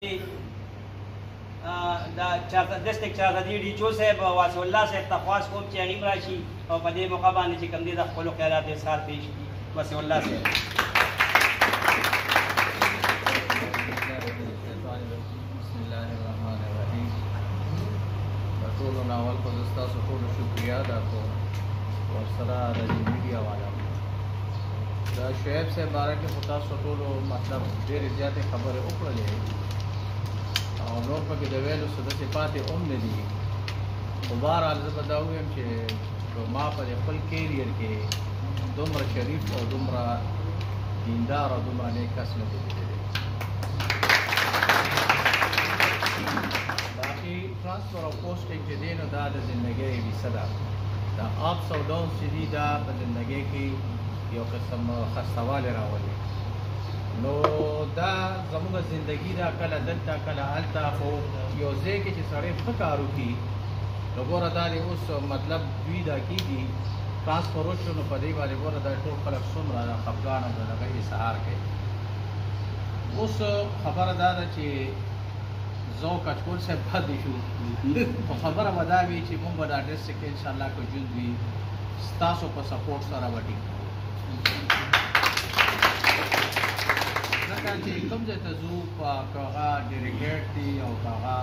دا ډسټریکټ چارزدي ډیچو صاحب واسع الله صاحب ته خواست کوم چې اړین راشي او په دې موقع باندې چې کوم دي د خپلو خیالات اظهار پیش کړي. واسع الله صاحب. بسم الله الرحمن الرحیم. ټولو نه اول خو زه ستاسو ټولو شکریا ادا کوم ورسره د میډیا والا د شعیب صاحب باره کې خو تاسو ټولو مطلب ډېرې زیاتې خبرې وکړلې او نور پکې د ویلو څه داسې پاتې هم نه دي. خو بهرحال زه به دا ووایم چې ما په خپل کیریر کې دومره شریف او دومره دیندار او دومره نیک کس نه دی لیدلی. باقي ټرانسفر او پوسټینګ چې دی نو دا د زندګۍ یوه حصه ده. دا اپس او ډاونس چې دي دا په زندګۍ کې یو قسم خستوالی راولي. نو دا زموږ زندگی دا کله دلته کله هلته خو یو ځای کې چې سړی ښه کار وکړي نو ګوره دا دی اوس مطلب دوی دا کېږي ټرانسفر وشو نو په دې باندې ګوره دا ټول خلک څومره خفګان او د هغه اظهار کوي. اوس خبره دا ده چې زه او کچکول صاحب پاتې شو خو خبره به دا وي چې مونږ به دا ډسټرکټ کې انشاءالله که ژوند وي ستاسو په سپورټ سره به ټینګ کوو. ځکه چې کوم ځای ته ځو که هغه ډیریګیټ دی او که هغه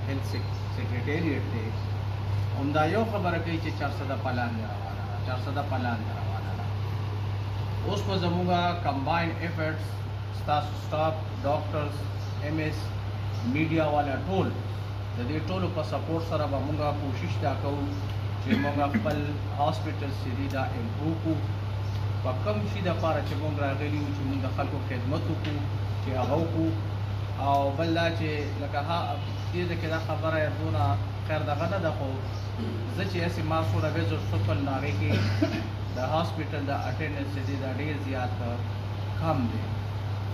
هیلث سیکریټریټ دی همدا یو خبره کوي چې 400 پلان دی روانه ده 400 پلان دی روانه ده. اوس په زموږ کمباین ایفرټس ستاسو سټاف ډاکټرز ایم ایس میډیا والا ټول د دې ټولو په سپورټ سره به موږ کوشش دا کوو چې موږ خپل هاسپټلز چې دي دا امپروو کړو په کوم شي دپاره چې موږ راغلي وو چې موږ د خلکو خدمت وکړو چې هغه وکړو. او بل دا چې لکه دې ځای کې دا خبره دونه خیر دغه نه ده خو زه چې هسې ما څومره ویزټ شکل نو هغې کې د هاسپټل د اټینډنس چې دی دا ډېر زیات کم دی.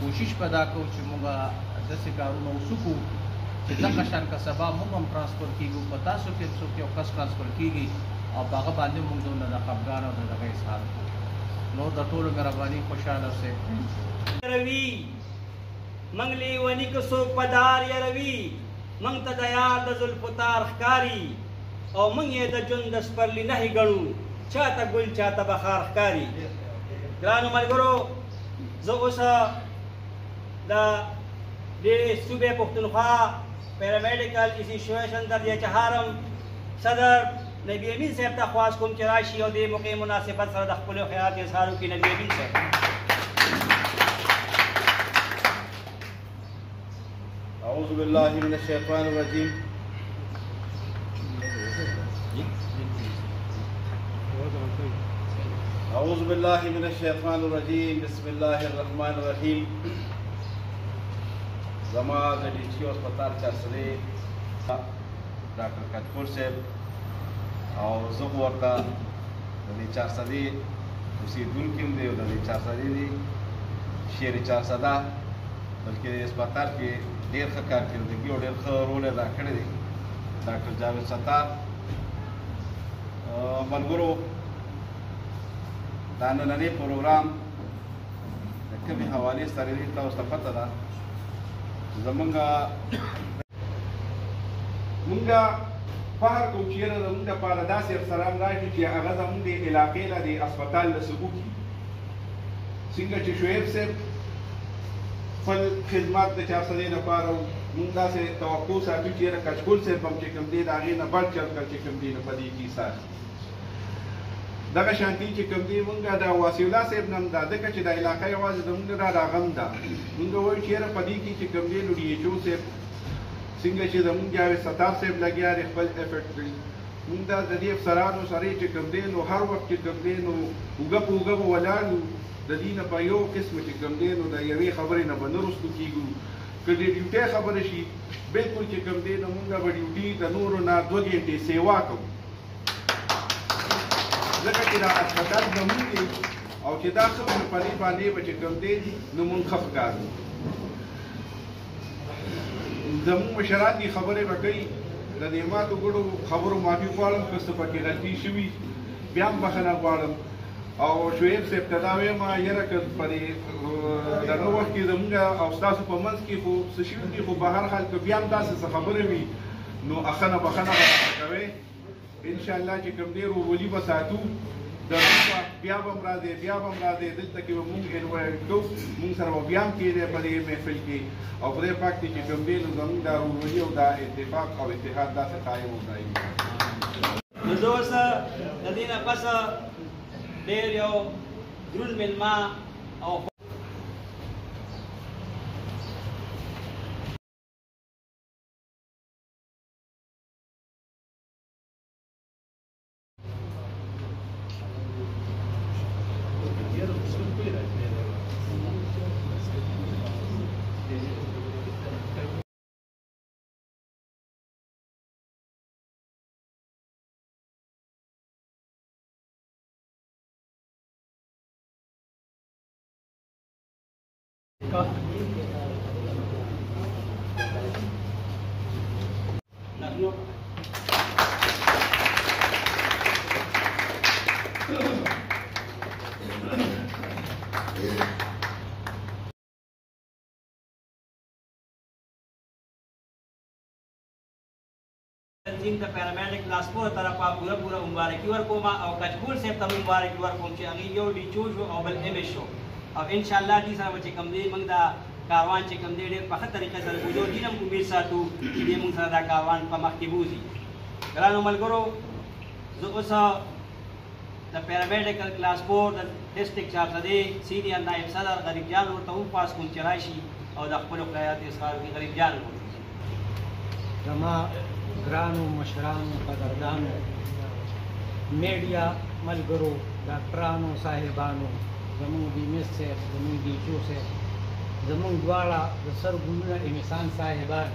کوشش به دا کوو چې موږ داسې کارونه وسوکړو چې دغه شان که سبا موږ هم ټرانسفر کېږو په تاسو کې څوک یو کس ټرانسفر کېږي او په هغه باندې موږ دونه د خفګان او د دغه اظهار کوو. نو د ټولو مهرباني خوشحاله اوسئ. روي منګ لیوني که څوک په دار یاروي منګ ته د یار د زلفو تار ښکاري او موږ یې د ژوند د سپرلي نښې ګڼو چاته ګل چاته بخار ښکاري. ګرانو ملګرو زه اوس د دې صوبې پښتونخوا پیرامیډیکل اسوسییشن درجه چهارم صدر نبی امین صاحب ته خواست کوم چې راشي او دې موقع مناسبت سره د خپلو خیالات اظهار وکړي. نبی امین صاحب. اعوذ باللہ من الشیطان الرجیم. اعوذ باللہ من الشیطان الرجیم. بسم اللہ الرحمن الرحیم. زما د ډیچي هسپتال چارسدې ډاکټر کچکول صاحب او زه خو ورته د دې چارسدې اوسېدونکي هم دی او د دې چارسدې دی شعر چارسده بلکې د هسپتال کې ډېر ښه کارکردګي او ډېر ښه رول ادا کړی دی ډاکټر جاوید ستار. ملګرو دا نننی پروګرام د کومې حوالې سره دی تاسو ته پته ده. زمونږ فخر کوو چې یاره زمونږ دپاره داسې افسران راشي چې هغه زمونږ د علاقې نه د هسپتال نه څه وکړي. څنګه چې شعیب صاحب خپل خدمات د چارسدې لپاره مونږ داسې توقع ساتو چې یاره کچکول صاحب هم چې کوم دی د هغې نه بل چل کړ چې کوم دی نه په دې کې ساتي. دغه شانتي چې کوم دی مونږ د واسع الله صاحب نه هم دا ځکه چې دا علاقه یوازې زمونږ نه د هغه هم ده مونږ وایو چې یاره په دې کې چې کوم دی نو ډي ایچ او صاحب څنګه چې زمونږ جاوید ستار صاحب لګیا دی خپل ایفرټ کړي مونږ دا د دې افسرانو سره چې کوم دی نو هر وخت چې کوم دی نو اوږه په اوږه به ولاړ یو د دې نه په یو قسمه چې کوم دی نو د یوې خبرې نه به نه رسټو کېږو. که د ډیوټۍ خبره شي بلکل چې کوم دی نو مونږ به ډیوټي د نورو نه 2 غنټې سیوا کوو ځکه چې دا هسپتال زمونږ دی او چې دا څه په دې باندې به چې کوم دی نو مونږ خفګان یو. زمونږ مشران دي خبرې به کوي د دې ماتو ګوډو خبرو معافي غواړم که څه پکې غلطي شوي بیا هم بخښنه غواړم او شعیب صاحب ته دا وایم یاره که په دغه وخت کې زموږ او ستاسو په منځ کې خو څه شي دي خو په هر حال که بیا هم داسې څه خبرې وي نو اخنه بخنه به کوئ انشاءالله چې کوم دی ورولي به ساتو دغه بیا به هم راځي دلته کې به مونږ انوایټ کوو مونږ سره به بیا هم کېدی په دې محفل کې او خدای پاک دې چې کوم دی نو زموږ دا ورولي او دا اتفاق او اتحاد داسې قایم او دایمي نو زه اوس د دې نه پس ډېر یو دروند مېلمه او تنظیم د پیرامیډیک لاسپور طرفه پوره مبارکي ورکوم او کچکول صاحب ته مبارکي ورکوم چې هغې یو ډیچو شو او بل ایم شو او انشاءالله دې سره به چې کوم دی موږ دا کاروان چې کوم دی ډېر په ښه طریقه سره بوځو دې نه هم امید ساتو چې دې موږ سره دا کاروان په مخکې بوځي ګرانو ملګرو زه اوس د پیرامیډیکل کلاس 4 د ډسټرکټ چارسدې سینیئر نایب صدر غریب جان ورته وپاس کوم چې راشي او د خپلو خیرات اظهار وکړي غریب جان زما ګرانو مشرانو قدردانو میډیا ملګرو ډاکټرانو صاحبانو زموږ ډیمس صاحب زموږ ډیچو صاحب زموږ دواړه د سرګلونه امیسان صاحبان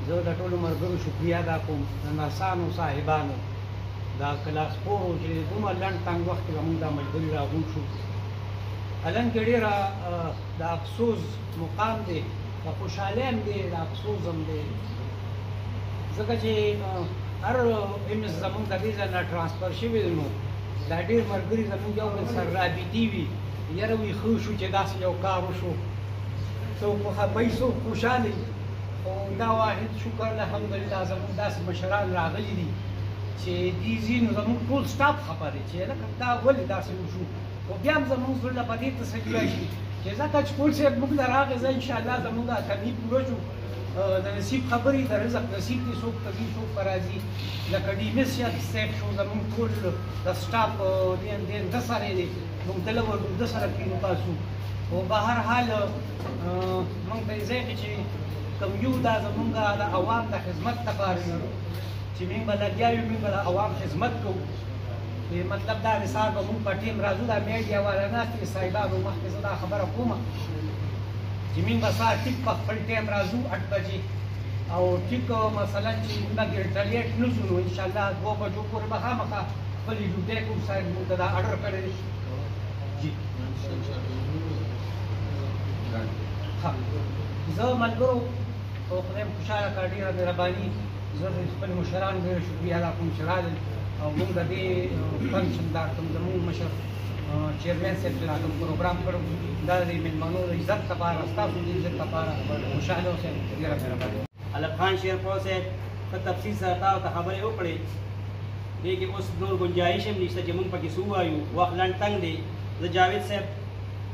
زه د ټولو ملګرو شکریه ادا کوم د نرسانو صاحبانو دا کلاس 4 چې دومره لنډ تنګ وخت کې زموږ دا ملګري راغونډ شو الان کې ډېره د افسوس مقام دی د خوشحالۍ هم دی د افسوس هم دی ځکه چې هر امس زموږ د دې ځای نه ټرانسفر شوي نو دا ډېر ملګري زموږ یو بل سره رابطې وي یاره وي ښه شو چې داسې یو کار وشو څوک وي څوک خوشحاله خو دا واحد شکر الحمدلله زموږ داسې مشران راغلي دي چې دې ځي نو زموږ ټول سټاف خبر دی چې لکه دا ولې داسې وشو خو بیا هم زموږ زړه په دې تسلي راشي چې ځکه چې ټول صاحب موږ ته راغی زه انشاءالله زموږ دا کمی پوره شو د نصیب خبرې د رزق نصیب دې څوک ته ځي څوک په راځي لکه ډیمس صاحب شو زموږ ټول د سټاف ده سره دی موږ دله ورغلو ده سره کینو تاسو خو به هر حال موږ ته یې ځای کې چې کوم یو دا زموږ د عوام د خدمت لپاره چې موږ به لګیا یو موږ به د عوام خدمت کوو مطلب دا مثال به موږ په ټیم راځو دا میډیا والا ناست دي صاحبانو مخکې زه دا خبره کوم چې موږ به سهار ټیک په خپل ټایم راځو 8 بجې او ټیک مثلا چې موږ ډیټلیټ نه ځو نو انشاءالله 2 بجو پورې به خامخا خپلې ډوډۍ کوم صاحب موږ ته دا اډر کړی دی جی زه ملګرو او خدای م خوشحاله کړه ډېره مهرباني زه د خپلو مشرانو ډېره شکریه ادا کوم چې راغلل او موږ د دې فنکشن دا کوم زموږ مشر چیرمین صاحب چې دا کوم پروګرام کړو دا د مېلمنو د عزت لپاره ستاسو د عزت لپاره خوشحاله اوسئ ډېره مهرباني الف خان شیرپور صاحب په تفصیل سره تاسو ته خبرې وکړې دې کې اوس نور ګنجایش هم نشته چې موږ پکې څه ووایو وخت لنډ تنګ دی زه جاوید صاحب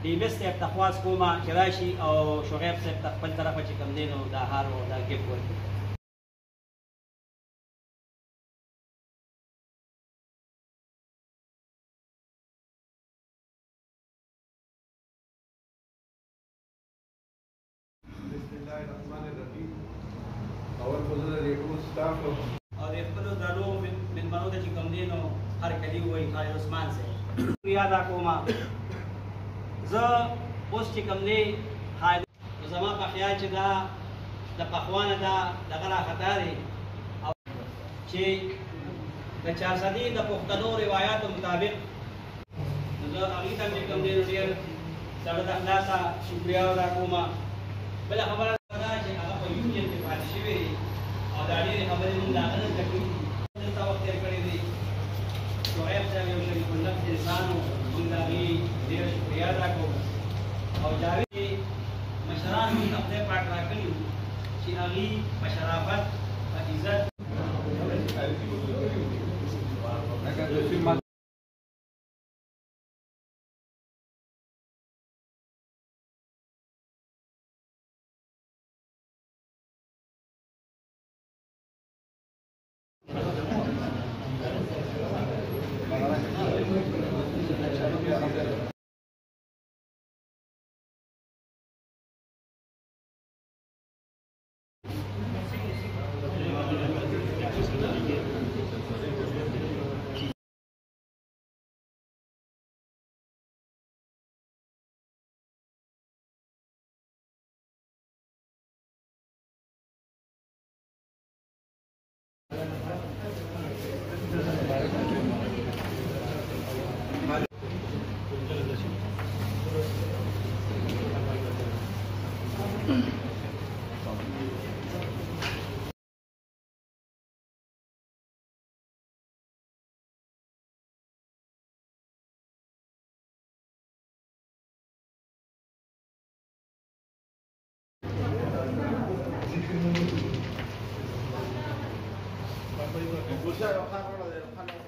ډیمس صاحب ته خواست کوم چې راشي او شعیب صاحب ته خپل طرفه چې کوم دی نو دا هار او دا ګفټ ورکړي او د خپلو درنو مېلمنو ته چې کوم دی نو هر کلي ووایي خالد عثمان صاحب شکریه ادا کوم زه اوس چې کوم دی زما په خیال چې دا د پخوانه دا دغه راخطا دی او چې د چارسدي د پښتنو روایاتو مطابق زه هغې ته چې کوم دی نو ډېر زړه د اخلاصه شکریه ادا کوم بله خبره دا چې هغه په یونین کې پاتې شوی دی او دا ډېرې خبرې موږ د هغه نه زده کړي دي دلته وخت تېر کړی دی شعیب صاحب یو شریف مکلف انسانو موږ د هغې ډېره شکریه ادا کوو او جاوید مشران موږ ته خدای پاک راکړي وو چې هغې په شرافت په عزت Pues ya, ojalá,